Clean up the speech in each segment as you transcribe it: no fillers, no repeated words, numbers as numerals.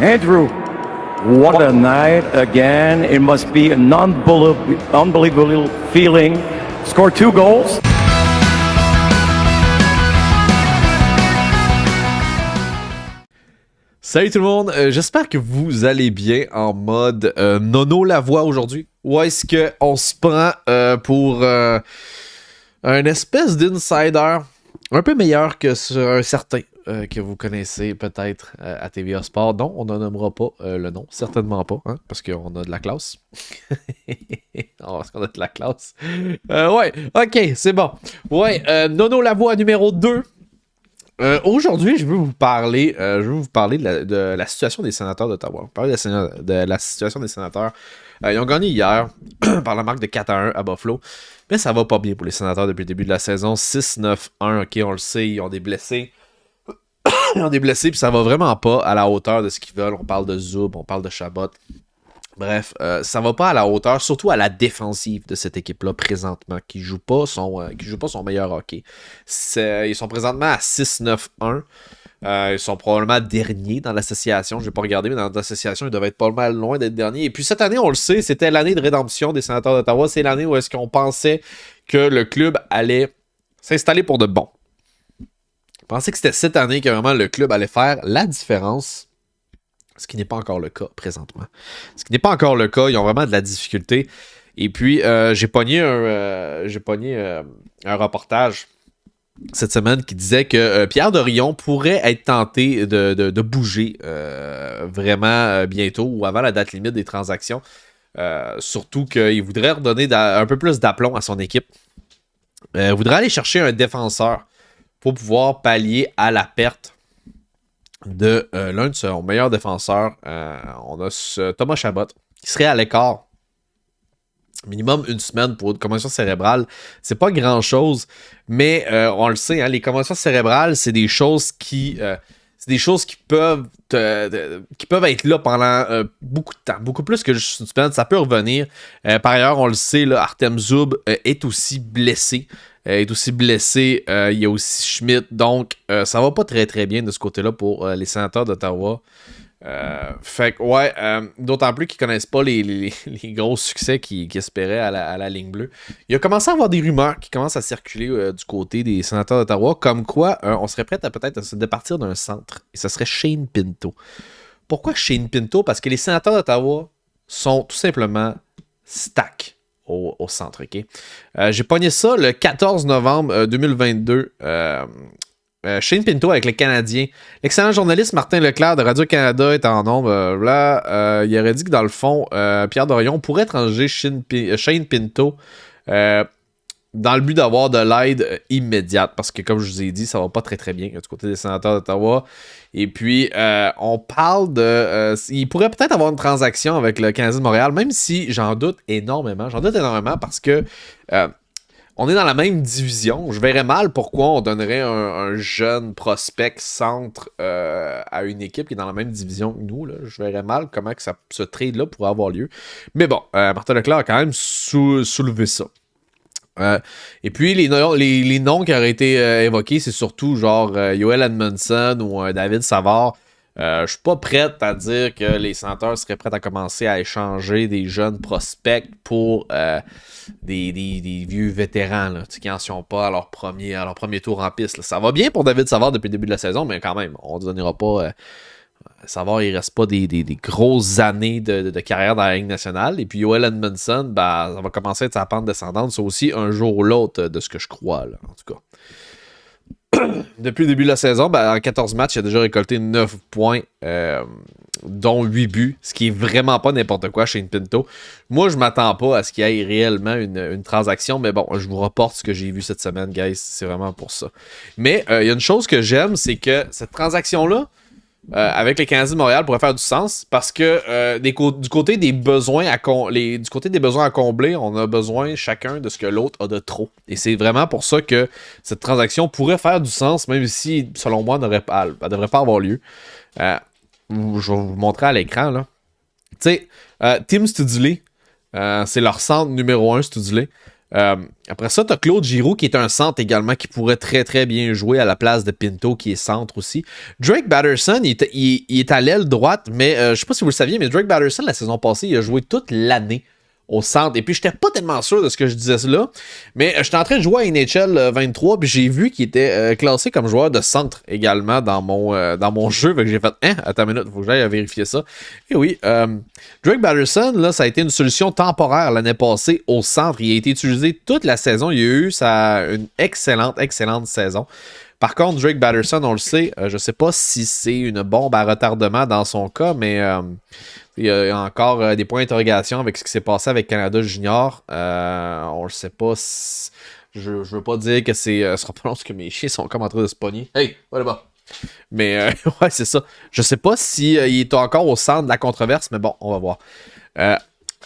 Andrew, what a night again. It must be an unbelievable feeling. Score 2 goals. Salut tout le monde, j'espère que vous allez bien en mode Nono la voix aujourd'hui. Ou est-ce qu'on se prend pour un espèce d'insider un peu meilleur que sur un certain que vous connaissez peut-être à TVA Sport. Non, on n'en nommera pas le nom, certainement pas, hein, parce qu'on a de la classe. Parce qu'on a de la classe. Ouais, ok, c'est bon. Ouais, Nono la voix numéro 2. Aujourd'hui, je veux vous parler de la situation des sénateurs d'Ottawa. Parler de la situation des sénateurs. Ils ont gagné hier par la marque de 4-1 à Buffalo. Mais ça va pas bien pour les sénateurs depuis le début de la saison. 6-9-1, ok, on le sait, ils ont des blessés. Ils ont des blessés, puis ça va vraiment pas à la hauteur de ce qu'ils veulent. On parle de Zub, on parle de Chabot. Bref, ça va pas à la hauteur, surtout à la défensive de cette équipe-là présentement, qui joue pas son meilleur hockey. Ils sont présentement à 6-9-1. Ils sont probablement derniers dans l'association. Je vais pas regarder, mais dans l'association, ils doivent être pas mal loin d'être derniers. Et puis cette année, on le sait, c'était l'année de rédemption des sénateurs d'Ottawa. C'est l'année où est-ce qu'on pensait que le club allait s'installer pour de bon. On pensait que c'était cette année que vraiment le club allait faire la différence. Ce qui n'est pas encore le cas présentement. Ce qui n'est pas encore le cas, ils ont vraiment de la difficulté. Et puis, j'ai pogné un reportage cette semaine qui disait que Pierre Dorion pourrait être tenté de bouger vraiment bientôt ou avant la date limite des transactions. Surtout qu'il voudrait redonner un peu plus d'aplomb à son équipe. Il voudrait aller chercher un défenseur pour pouvoir pallier à la perte de l'un de ses meilleurs défenseurs. On a Thomas Chabot qui serait à l'écart minimum une semaine pour une commotion cérébrale. C'est pas grand chose, mais on le sait, hein, les commotions cérébrales, c'est des choses qui peuvent être là pendant beaucoup de temps, beaucoup plus que juste une semaine. Ça peut revenir. Par ailleurs, on le sait, là, Artem Zub est aussi blessé. Il y a aussi Schmidt. Donc, ça va pas très très bien de ce côté-là pour les sénateurs d'Ottawa. Fait que, ouais, d'autant plus qu'ils connaissent pas les gros succès qu'ils espéraient à la ligne bleue. Il a commencé à avoir des rumeurs qui commencent à circuler du côté des sénateurs d'Ottawa, comme quoi on serait prêt à peut-être se départir d'un centre. Et ce serait Shane Pinto. Pourquoi Shane Pinto? Parce que les sénateurs d'Ottawa sont tout simplement stack au centre, ok? J'ai pogné ça le 14 novembre 2022. Shane Pinto avec les Canadiens. L'excellent journaliste Martin Leclerc de Radio-Canada est en nombre. Il aurait dit que dans le fond, Pierre Dorion pourrait étranger Shane Pinto dans le but d'avoir de l'aide immédiate. Parce que comme je vous ai dit, ça va pas très très bien du côté des sénateurs d'Ottawa. Et puis, on parle de... il pourrait peut-être avoir une transaction avec le Canadien de Montréal, même si j'en doute énormément. J'en doute énormément parce que... on est dans la même division. Je verrais mal pourquoi on donnerait un jeune prospect centre à une équipe qui est dans la même division que nous. Là. Je verrais mal comment que ce trade-là pourrait avoir lieu. Mais bon, Martin Leclerc a quand même soulevé ça. Et puis, les noms qui auraient été évoqués, c'est surtout genre Yoel Edmondson ou David Savard. Je suis pas prêt à dire que les sénateurs seraient prêts à commencer à échanger des jeunes prospects pour des vieux vétérans là, qui n'en sont pas à leur premier tour en piste. Là. Ça va bien pour David Savard depuis le début de la saison, mais quand même, on ne donnera pas... Savard, il reste pas des grosses années de carrière dans la Ligue nationale. Et puis Yoel Edmondson, ça va commencer à être sa pente descendante. C'est aussi un jour ou l'autre de ce que je crois, là, en tout cas. Depuis le début de la saison, en 14 matchs, il a déjà récolté 9 points, dont 8 buts, ce qui est vraiment pas n'importe quoi chez Pinto. Moi, je m'attends pas à ce qu'il y ait réellement une transaction, mais bon, je vous reporte ce que j'ai vu cette semaine, guys, c'est vraiment pour ça. Mais il y a une chose que j'aime, c'est que cette transaction-là, avec les Canadiens de Montréal pourrait faire du sens parce que du côté des besoins à combler, on a besoin chacun de ce que l'autre a de trop. Et c'est vraiment pour ça que cette transaction pourrait faire du sens, même si, selon moi, elle ne devrait pas avoir lieu. Je vais vous montrer à l'écran, là. Tu sais, Tim Studley, c'est leur centre numéro 1, Studley. Après ça, tu as Claude Giroux qui est un centre également qui pourrait très très bien jouer à la place de Pinto qui est centre aussi. Drake Batterson, il est à l'aile droite, mais je sais pas si vous le saviez, mais Drake Batterson la saison passée, il a joué toute l'année au centre. Et puis, j'étais pas tellement sûr de ce que je disais là, mais j'étais en train de jouer à NHL 23, puis j'ai vu qu'il était classé comme joueur de centre également dans mon jeu. Fait que j'ai fait, attends une minute, faut que j'aille vérifier ça. Et oui, Drake Batterson, là, ça a été une solution temporaire l'année passée au centre. Il a été utilisé toute la saison. Il a eu une excellente saison. Par contre, Drake Batterson, on le sait, je sais pas si c'est une bombe à retardement dans son cas, mais il y a encore des points d'interrogation avec ce qui s'est passé avec Canada Junior. On le sait pas. Je veux pas dire que ce sera pas long parce que mes chiens sont comme en train de se pogner. Hey, va là-bas. Mais ouais, c'est ça. Je sais pas si il est encore au centre de la controverse, mais bon, on va voir.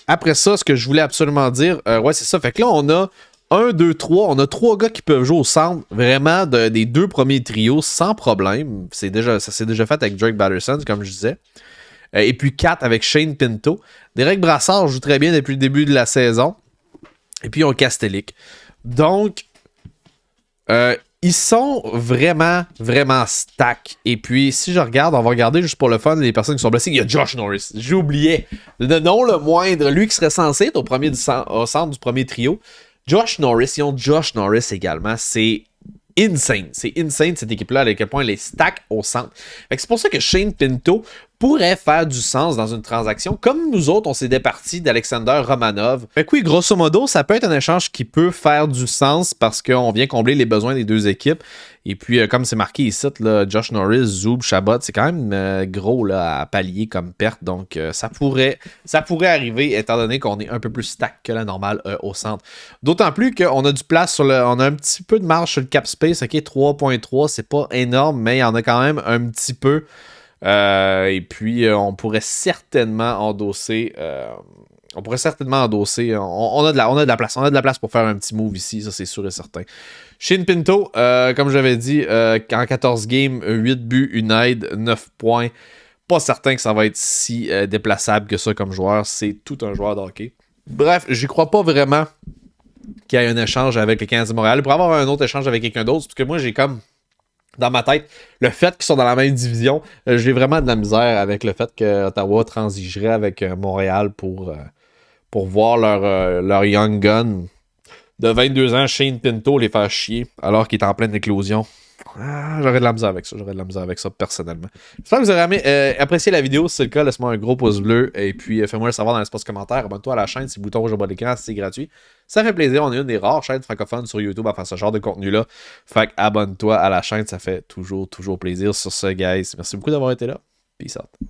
Après ça, ce que je voulais absolument dire, ouais, c'est ça. Fait que là, on a 1, 2, 3. On a 3 gars qui peuvent jouer au centre, vraiment des 2 premiers trios sans problème. Ça s'est déjà fait avec Drake Batterson, comme je disais. Et puis 4 avec Shane Pinto. Derek Brassard joue très bien depuis le début de la saison. Et puis on a Kastelik. Donc, ils sont vraiment stack. Et puis, si je regarde, on va regarder juste pour le fun les personnes qui sont blessées. Il y a Josh Norris. J'oubliais. Le nom le moindre. Lui qui serait censé être au centre du premier trio. Josh Norris, ils ont Josh Norris également. C'est insane. C'est insane cette équipe-là, à quel point elle est stack au centre. C'est pour ça que Shane Pinto pourrait faire du sens dans une transaction. Comme nous autres, on s'est départis d'Alexander Romanov. Fait que oui, grosso modo, ça peut être un échange qui peut faire du sens parce qu'on vient combler les besoins des deux équipes. Et puis, comme c'est marqué ici, là, Josh Norris, Zub, Chabot, c'est quand même gros là, à pallier comme perte. Donc, ça pourrait arriver étant donné qu'on est un peu plus stack que la normale au centre. D'autant plus qu'on a du place on a un petit peu de marge sur le cap space. OK, 3.3, c'est pas énorme, mais il y en a quand même un petit peu. Et puis, on pourrait certainement endosser. On a de la place. On a de la place pour faire un petit move ici, ça c'est sûr et certain. Shane Pinto, comme j'avais dit, en 14 games, 8 buts, une aide, 9 points. Pas certain que ça va être si déplaçable que ça comme joueur. C'est tout un joueur de hockey. Bref, j'y crois pas vraiment qu'il y ait un échange avec les Canadiens de Montréal. Il pourrait y avoir un autre échange avec quelqu'un d'autre, parce que moi j'ai comme dans ma tête, le fait qu'ils sont dans la même division, j'ai vraiment de la misère avec le fait que Ottawa transigerait avec Montréal pour voir leur young gun de 22 ans, Shane Pinto, les faire chier alors qu'il est en pleine éclosion. J'aurais de la misère avec ça. Personnellement. J'espère que vous aurez apprécié la vidéo. Si c'est le cas, laisse-moi un gros pouce bleu et puis fais-moi le savoir dans l'espace commentaire. Abonne-toi à la chaîne, c'est le bouton rouge au bas de l'écran, c'est gratuit. Ça fait plaisir, on est une des rares chaînes francophones sur YouTube à faire ce genre de contenu-là. Fait que abonne-toi à la chaîne, ça fait toujours plaisir sur ce, guys. Merci beaucoup d'avoir été là. Peace out.